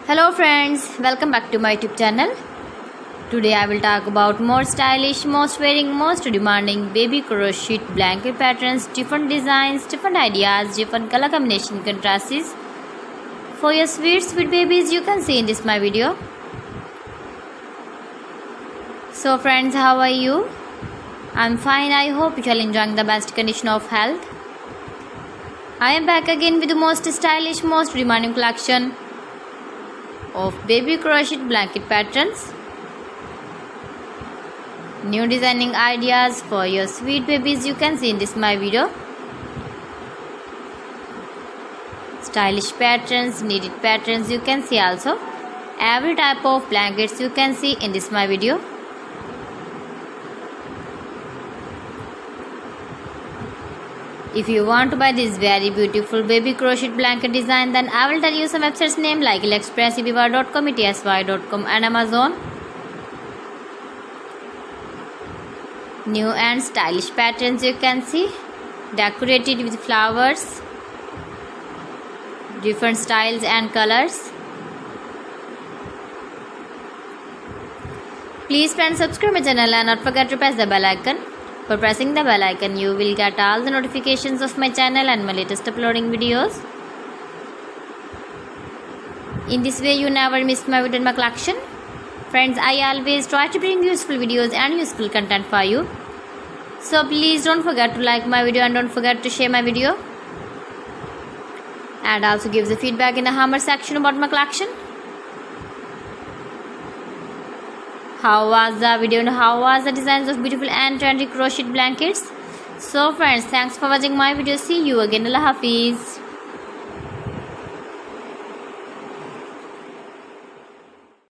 Hello friends, welcome back to my YouTube channel. Today I will talk about more stylish, most wearing, most demanding baby crochet blanket patterns, different designs, different ideas, different color combination contrasts for your sweet babies you can see in this my video. So friends, how are you? I'm fine. I hope you are enjoying the best condition of health. I am back again with the most stylish, most demanding collection of baby crochet blanket patterns. New designing ideas for your sweet babies you can see in this my video. Stylish patterns, needed patterns you can see also. Every type of blankets you can see in this my video. If you want to buy this very beautiful baby crochet blanket design, then I will tell you some websites name like AliExpress, eBay.com, ETSY.com and Amazon. New and stylish patterns you can see, decorated with flowers, different styles and colors. Please friends, subscribe my channel and not forget to press the bell icon. For pressing the bell icon, you will get all the notifications of my channel and my latest uploading videos. In this way, you never miss my video in my collection. Friends, I always try to bring useful videos and useful content for you. So please don't forget to like my video and don't forget to share my video. And also give the feedback in the comment section about my collection. How was the video and how was the designs of beautiful and trendy crochet blankets? So friends, thanks for watching my video. See you again. Allah Hafiz.